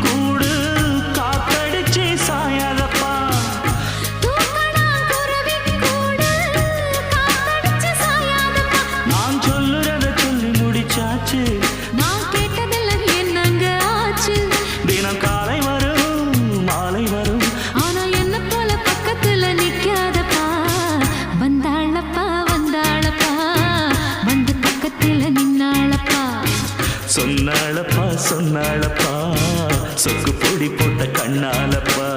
கூடு காத்தடிச்சு சாயாதப்பா. நான் சொல்லுறத சொல்லி முடிச்சாச்சு. நான் கேட்டதெல்லாம் என்னங்க ஆச்சு? தினம் காலை வரும் மாலை வரும், ஆனா என்ன போல பக்கத்துல நிக்காதப்பா. வந்தாளப்பா வந்தாளப்பா, வந்து பக்கத்துல நின்னாளப்பா. சொன்னாளப்பா சொன்னாளப்பா, சொக்கு பொடி போட்ட கண்ணாலப்பா.